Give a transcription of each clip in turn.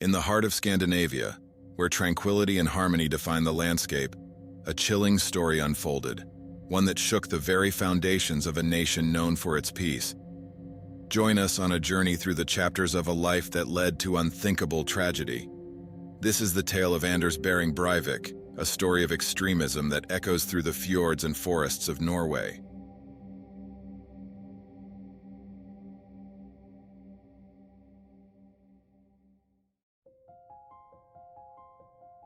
In the heart of Scandinavia, where tranquility and harmony define the landscape, a chilling story unfolded, one that shook the very foundations of a nation known for its peace. Join us on a journey through the chapters of a life that led to unthinkable tragedy. This is the tale of Anders Behring Breivik, a story of extremism that echoes through the fjords and forests of Norway.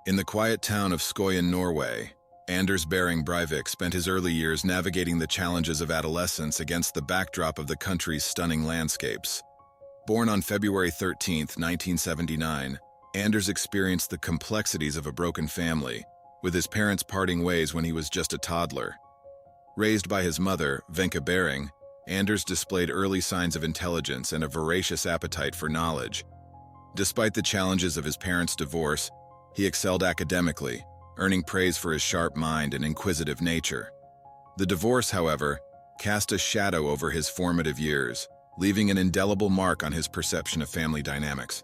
In the quiet town of Skøyen, Norway, Anders Behring Breivik spent his early years navigating the challenges of adolescence against the backdrop of the country's stunning landscapes. Born on February 13, 1979, Anders experienced the complexities of a broken family, with his parents parting ways when he was just a toddler. Raised by his mother, Wenche Behring, Anders displayed early signs of intelligence and a voracious appetite for knowledge. Despite the challenges of his parents' divorce, he excelled academically, earning praise for his sharp mind and inquisitive nature. The divorce, however, cast a shadow over his formative years, leaving an indelible mark on his perception of family dynamics.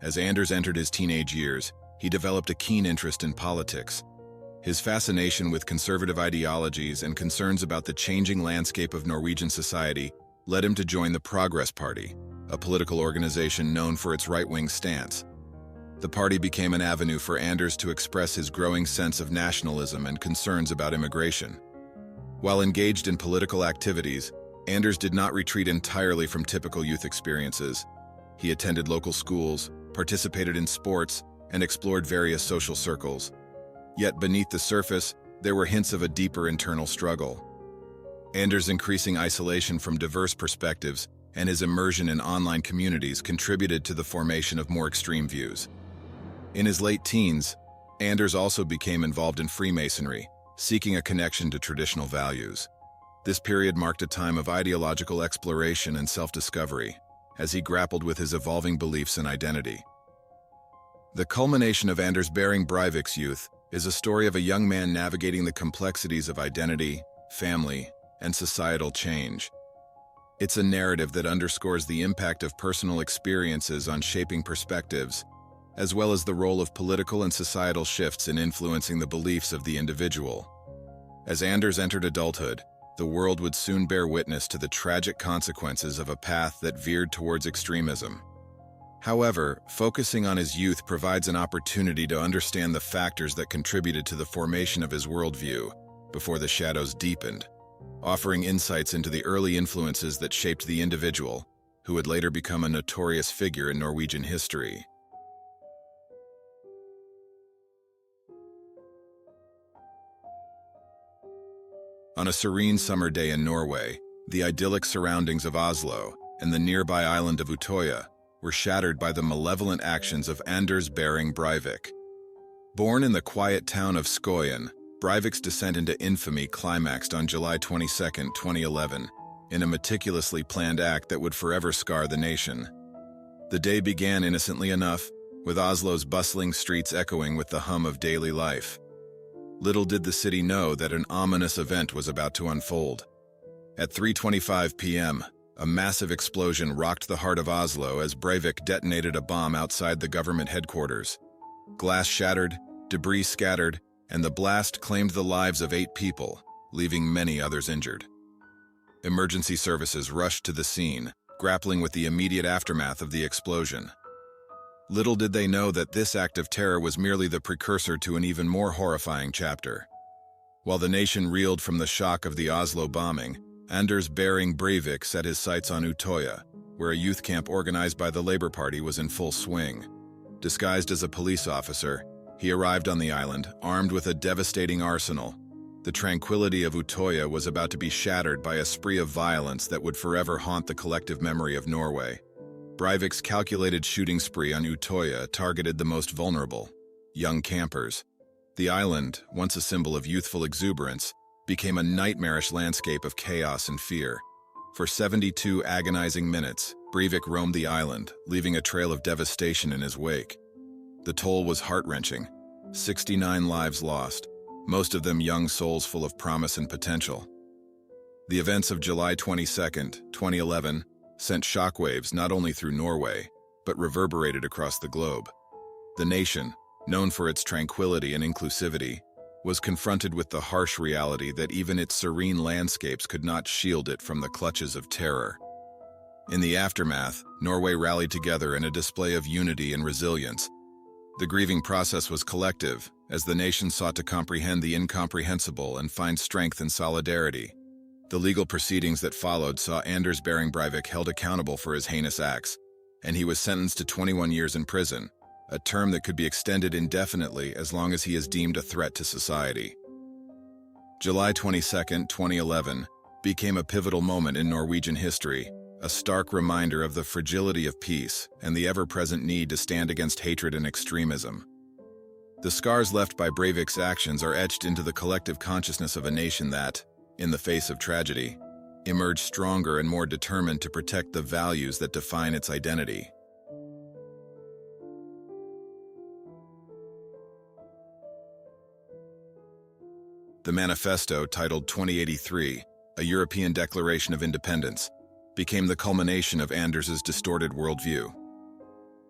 As Anders entered his teenage years, he developed a keen interest in politics. His fascination with conservative ideologies and concerns about the changing landscape of Norwegian society led him to join the Progress Party, a political organization known for its right-wing stance. The party became an avenue for Anders to express his growing sense of nationalism and concerns about immigration. While engaged in political activities, Anders did not retreat entirely from typical youth experiences. He attended local schools, participated in sports, and explored various social circles. Yet beneath the surface, there were hints of a deeper internal struggle. Anders' increasing isolation from diverse perspectives and his immersion in online communities contributed to the formation of more extreme views. In his late teens, Anders also became involved in Freemasonry, seeking a connection to traditional values. This period marked a time of ideological exploration and self-discovery, as he grappled with his evolving beliefs and identity. The culmination of Anders Behring Breivik's youth is a story of a young man navigating the complexities of identity, family, and societal change. It's a narrative that underscores the impact of personal experiences on shaping perspectives, as well as the role of political and societal shifts in influencing the beliefs of the individual. As Anders entered adulthood, the world would soon bear witness to the tragic consequences of a path that veered towards extremism. However, focusing on his youth provides an opportunity to understand the factors that contributed to the formation of his worldview before the shadows deepened, offering insights into the early influences that shaped the individual, who would later become a notorious figure in Norwegian history. On a serene summer day in Norway, the idyllic surroundings of Oslo and the nearby island of Utøya were shattered by the malevolent actions of Anders Behring Breivik. Born in the quiet town of Skøyen, Breivik's descent into infamy climaxed on July 22, 2011, in a meticulously planned act that would forever scar the nation. The day began innocently enough, with Oslo's bustling streets echoing with the hum of daily life. Little did the city know that an ominous event was about to unfold. At 3:25 p.m., a massive explosion rocked the heart of Oslo as Breivik detonated a bomb outside the government headquarters. Glass shattered, debris scattered, and the blast claimed the lives of 8 people, leaving many others injured. Emergency services rushed to the scene, grappling with the immediate aftermath of the explosion. Little did they know that this act of terror was merely the precursor to an even more horrifying chapter. While the nation reeled from the shock of the Oslo bombing, Anders Behring Breivik set his sights on Utøya, where a youth camp organized by the Labour Party was in full swing. Disguised as a police officer, he arrived on the island, armed with a devastating arsenal. The tranquility of Utøya was about to be shattered by a spree of violence that would forever haunt the collective memory of Norway. Breivik's calculated shooting spree on Utøya targeted the most vulnerable, young campers. The island, once a symbol of youthful exuberance, became a nightmarish landscape of chaos and fear. For 72 agonizing minutes, Breivik roamed the island, leaving a trail of devastation in his wake. The toll was heart-wrenching. 69 lives lost, most of them young souls full of promise and potential. The events of July 22, 2011, sent shockwaves not only through Norway, but reverberated across the globe. The nation, known for its tranquility and inclusivity, was confronted with the harsh reality that even its serene landscapes could not shield it from the clutches of terror. In the aftermath, Norway rallied together in a display of unity and resilience. The grieving process was collective, as the nation sought to comprehend the incomprehensible and find strength in solidarity. The legal proceedings that followed saw Anders Behring Breivik held accountable for his heinous acts, and he was sentenced to 21 years in prison, a term that could be extended indefinitely as long as he is deemed a threat to society. July 22, 2011, became a pivotal moment in Norwegian history, a stark reminder of the fragility of peace and the ever-present need to stand against hatred and extremism. The scars left by Breivik's actions are etched into the collective consciousness of a nation that, in the face of tragedy, emerged stronger and more determined to protect the values that define its identity. The manifesto, titled 2083, A European Declaration of Independence, became the culmination of Anders's distorted worldview.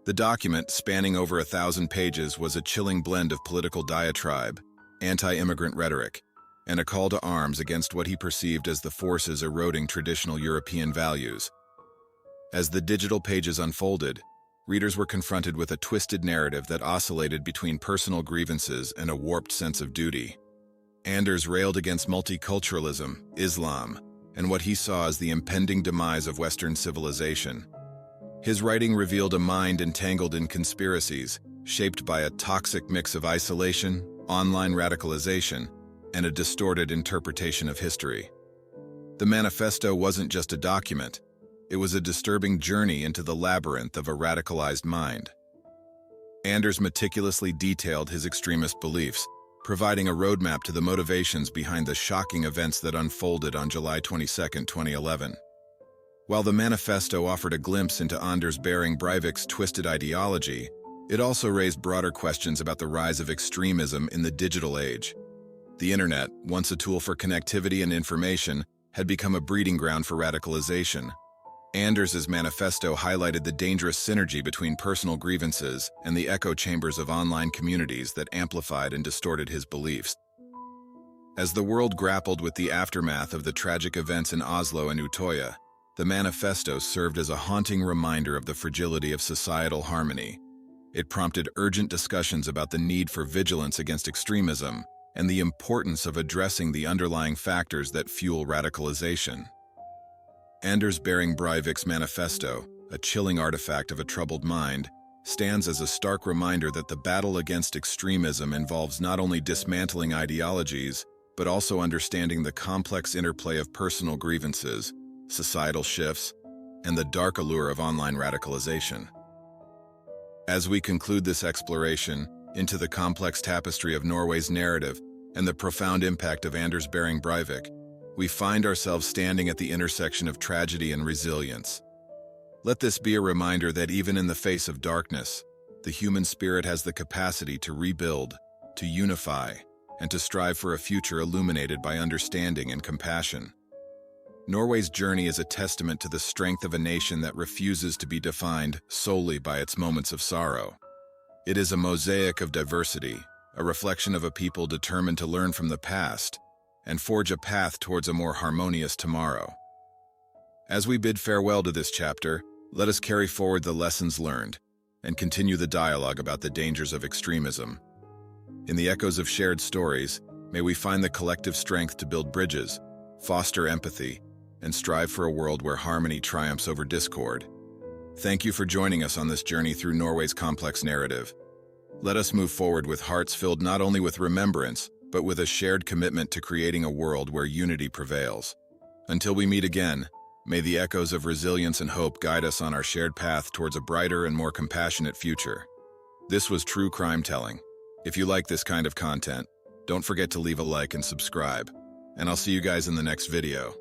The document, spanning over 1,000 pages, was a chilling blend of political diatribe, anti-immigrant rhetoric, and a call to arms against what he perceived as the forces eroding traditional European values. As the digital pages unfolded, readers were confronted with a twisted narrative that oscillated between personal grievances and a warped sense of duty. Anders railed against multiculturalism, Islam, and what he saw as the impending demise of Western civilization. His writing revealed a mind entangled in conspiracies, shaped by a toxic mix of isolation, online radicalization, and a distorted interpretation of history. The manifesto wasn't just a document, it was a disturbing journey into the labyrinth of a radicalized mind. Anders meticulously detailed his extremist beliefs, providing a roadmap to the motivations behind the shocking events that unfolded on July 22, 2011. While the manifesto offered a glimpse into Anders Behring Breivik's twisted ideology, it also raised broader questions about the rise of extremism in the digital age. The internet, once a tool for connectivity and information, had become a breeding ground for radicalization. Anders's manifesto highlighted the dangerous synergy between personal grievances and the echo chambers of online communities that amplified and distorted his beliefs. As the world grappled with the aftermath of the tragic events in Oslo and Utøya, the manifesto served as a haunting reminder of the fragility of societal harmony. It prompted urgent discussions about the need for vigilance against extremism and the importance of addressing the underlying factors that fuel radicalization. Anders Behring Breivik's manifesto, a chilling artifact of a troubled mind, stands as a stark reminder that the battle against extremism involves not only dismantling ideologies, but also understanding the complex interplay of personal grievances, societal shifts, and the dark allure of online radicalization. As we conclude this exploration into the complex tapestry of Norway's narrative and the profound impact of Anders Behring Breivik, we find ourselves standing at the intersection of tragedy and resilience. Let this be a reminder that even in the face of darkness, the human spirit has the capacity to rebuild, to unify, and to strive for a future illuminated by understanding and compassion. Norway's journey is a testament to the strength of a nation that refuses to be defined solely by its moments of sorrow. It is a mosaic of diversity, a reflection of a people determined to learn from the past and forge a path towards a more harmonious tomorrow. As we bid farewell to this chapter, let us carry forward the lessons learned and continue the dialogue about the dangers of extremism. In the echoes of shared stories, may we find the collective strength to build bridges, foster empathy, and strive for a world where harmony triumphs over discord. Thank you for joining us on this journey through Norway's complex narrative. Let us move forward with hearts filled not only with remembrance, but with a shared commitment to creating a world where unity prevails. Until we meet again, may the echoes of resilience and hope guide us on our shared path towards a brighter and more compassionate future. This was True Crime Telling. If you like this kind of content, don't forget to leave a like and subscribe. And I'll see you guys in the next video.